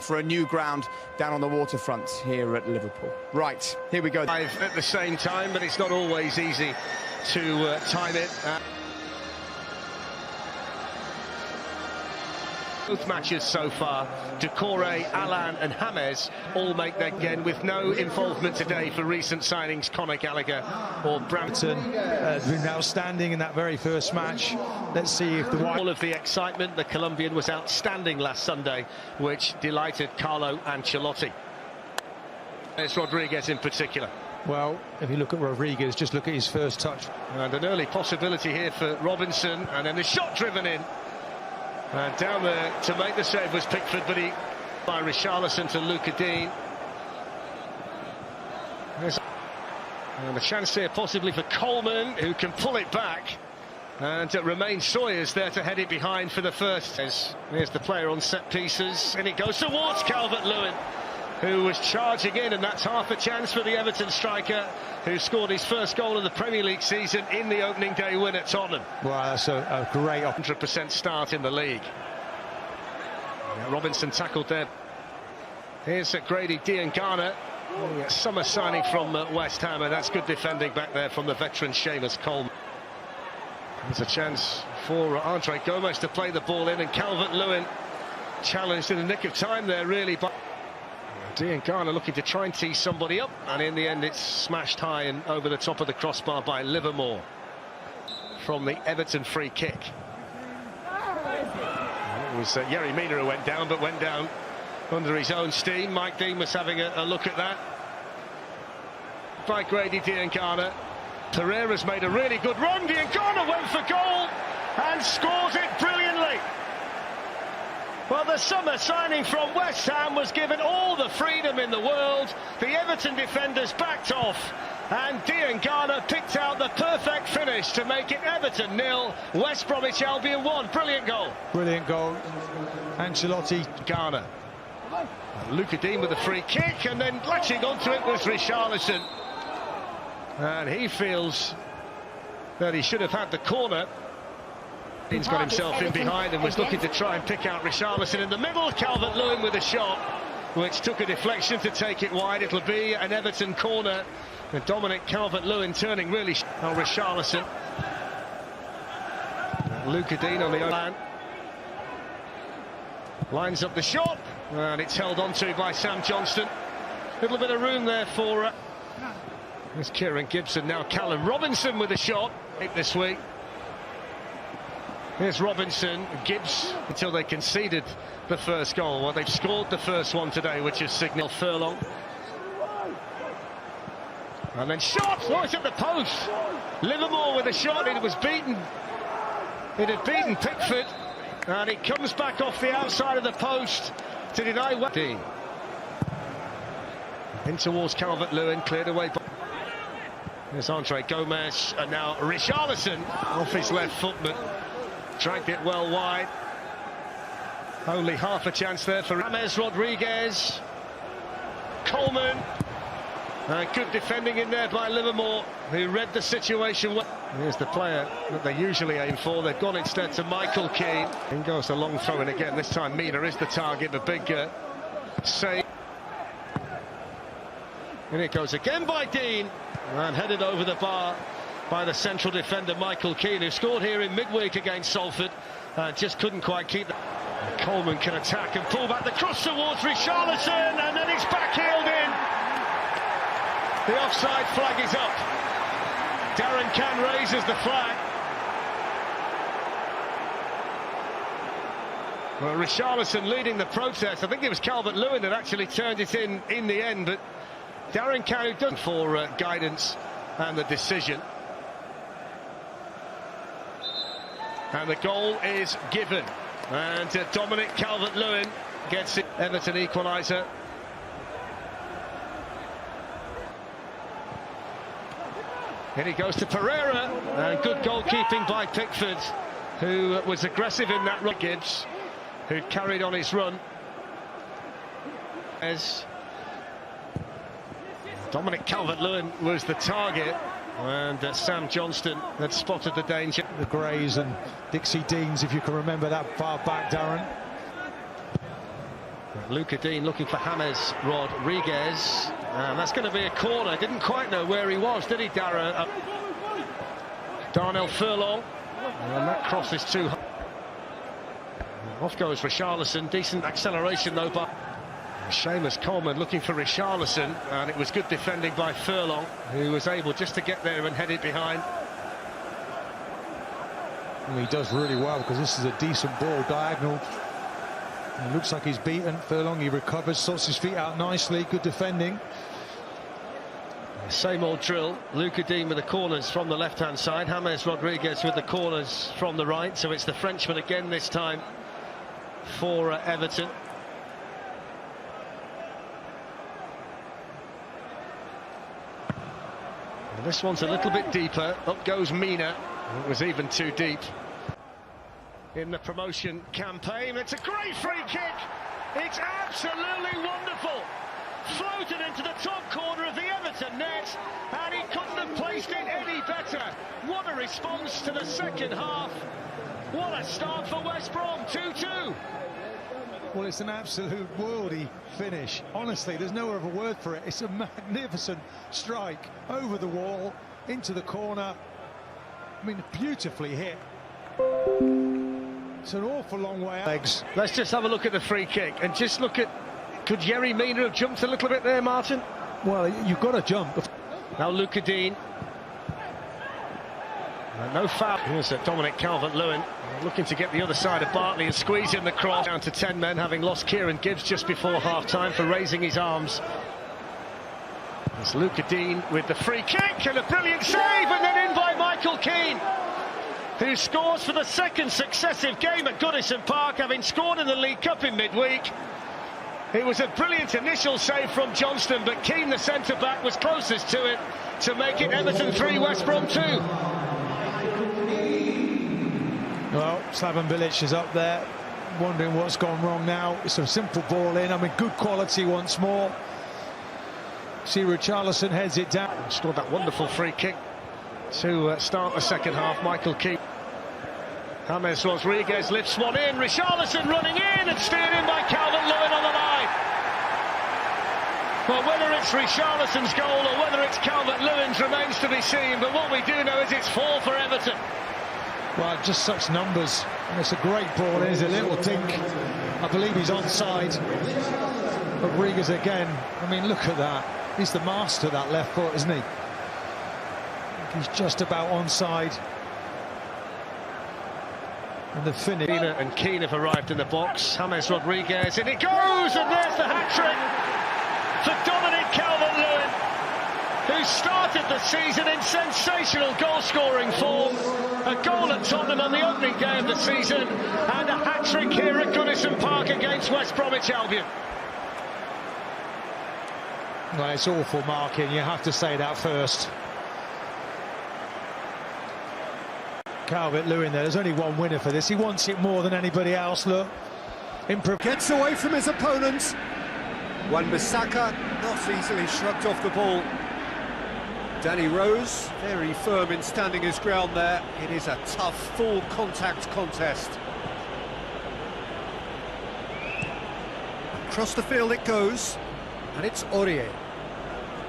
for a new ground down on the waterfront here at Liverpool. Right, here we go. At the same time, but it's not always easy to time it. Both matches so far, Decore, Alan and James all make their again with no involvement today for recent signings, Conor Gallagher or Brampton. Been outstanding in that very first match. Let's see if the all of the excitement. The Colombian was outstanding last Sunday, which delighted Carlo Ancelotti. It's Rodriguez in particular. Well, if you look at Rodriguez, just look at his first touch. And an early possibility here for Robinson, and then the shot driven in. And down there to make the save was Pickford, but he by Richarlison to Luca Dean. And a chance here possibly for Coleman, who can pull it back. And it remains Sawyers there to head it behind for the first. Here's the player on set pieces, and it goes towards Calvert-Lewin, who was charging in, and that's half a chance for the Everton striker, who scored his first goal of the Premier League season in the opening day win at Tottenham. Well, that's a great 100% start in the league. Robinson tackled there. Here's Grady Diangana, summer signing from West Ham, and that's good defending back there from the veteran Seamus Coleman. There's a chance for Andre Gomez to play the ball in, and Calvert-Lewin challenged in the nick of time there, really. But Diangana looking to try and tee somebody up, and in the end it's smashed high and over the top of the crossbar by Livermore from the Everton free kick. It was Yerry Mina who went down, but went down under his own steam. Mike Dean was having a look at that. By Grady Diangana. Pereira's made a really good run. Diangana went for goal and scores it brilliantly. Well, the summer signing from West Ham was given all the freedom in the world. The Everton defenders backed off, and Diangana picked out the perfect finish to make it Everton 0, West Bromwich Albion 1. Brilliant goal. Brilliant goal. Ancelotti. Ghana. Luca Dean with a free kick, and then latching onto it was Richarlison. And he feels that he should have had the corner. He's got himself in behind and was looking to try and pick out Richarlison in the middle. Calvert-Lewin with a shot, which took a deflection to take it wide. It'll be an Everton corner. And Dominic Calvert-Lewin turning really on Richarlison. Luca Dean on the other line. Lines up the shot, and it's held onto by Sam Johnston. Little bit of room there for... There's Kieran Gibson, now Callum Robinson with a shot this week. Here's Robinson, Gibbs, until they conceded the first goal. Well, they've scored the first one today, which is signal Furlong. And then shot! Oh, it's at the post! Livermore with a shot, it was beaten. It had beaten Pickford, and it comes back off the outside of the post to deny Dean. In towards Calvert-Lewin, cleared away by... There's Andre Gomez, and now Richarlison off his left foot, but dragged it well wide. Only half a chance there for James Rodriguez. Coleman. Good defending in there by Livermore, who read the situation well. Here's the player that they usually aim for. They've gone instead to Michael Keane. In goes the long throw in again. This time Mina is the target, the big save. And it goes again by Dean, and headed over the bar by the central defender Michael Keane, who scored here in midweek against Salford, and just couldn't quite keep that. Coleman can attack and pull back the cross towards Richarlison, and then it's backheeled in. The offside flag is up. Darren Can raises the flag. Well, Richarlison leading the protest. I think it was Calvert-Lewin that actually turned it in the end, but Darren Can done for guidance and the decision. And the goal is given. And Dominic Calvert-Lewin gets it. Everton equaliser. And he goes to Pereira. And good goalkeeping by Pickford, who was aggressive in that run. Gibbs, who'd carried on his run. As Dominic Calvert-Lewin was the target, and Sam Johnston had spotted the danger. The Greys and Dixie Deans, if you can remember that far back, Darren. Luca Dean looking for James Rodriguez, and that's going to be a corner. Didn't quite know where he was, did he, Dara? Darnell Furlong, and that cross is too high. Off goes Richarlison, decent acceleration though by Seamus Coleman looking for Richarlison, and it was good defending by Furlong, who was able just to get there and head it behind. Well, he does really well because this is a decent ball, diagonal. It looks like he's beaten Furlong. He recovers, sorts his feet out nicely. Good defending. Same old drill. Luca Dean with the corners from the left-hand side. James Rodriguez with the corners from the right. So it's the Frenchman again this time for Everton. And this one's a little bit deeper. Up goes Mina. It was even too deep. In the promotion campaign, it's a great free kick. It's absolutely wonderful. Floated into the top corner of the Everton net, and he couldn't have placed it any better. What a response to the second half. What a start for West Brom, 2-2. Well, it's an absolute worldy finish. Honestly, there's no other word for it. It's a magnificent strike over the wall, into the corner. I mean, beautifully hit. It's an awful long way out. Legs. Let's just have a look at the free kick and just look at, could Yerry Mina have jumped a little bit there, Martin? Well, you've got to jump. Now Luca Dean. No foul. Here's Dominic Calvert-Lewin looking to get the other side of Bartley and squeeze in the cross. Down to 10 men, having lost Kieran Gibbs just before half-time for raising his arms. It's Luca Dean with the free kick and a brilliant save, and then in by Michael Keane, who scores for the second successive game at Goodison Park, having scored in the League Cup in midweek. It was a brilliant initial save from Johnston, but Keane, the centre-back, was closest to it to make it Everton 3, West Brom 2. Well, Slaven Bilic is up there, wondering what's gone wrong now. It's a simple ball in. I mean, good quality once more. See, Richarlison heads it down. Scored that wonderful free kick to start the second half. Michael Keane. James Rodriguez lifts one in. Richarlison running in and steered in by Calvert-Lewin on the line. Well, whether it's Richarlison's goal or whether it's Calvert-Lewin's remains to be seen, but what we do know is it's 4 for Everton. Well, just such numbers. And it's a great ball. There's a little dink. I believe he's onside. Rodriguez again. I mean, look at that. He's the master of that left foot, isn't he? He's just about onside. And the finish. And Keane have arrived in the box. James Rodriguez, and it goes, and there's the hat-trick for Dominic Calvert-Lewin, who started the season in sensational goal-scoring form. A goal at Tottenham on the opening day of the season, and a hat-trick here at Goodison Park against West Bromwich Albion. Well, it's awful marking, you have to say that first. Calvert-Lewin there, there's only one winner for this. He wants it more than anybody else, look. Gets away from his opponent. Wan-Bissaka not easily shrugged off the ball. Danny Rose, very firm in standing his ground there. It is a tough, full contact contest. Across the field it goes, and it's Aurier.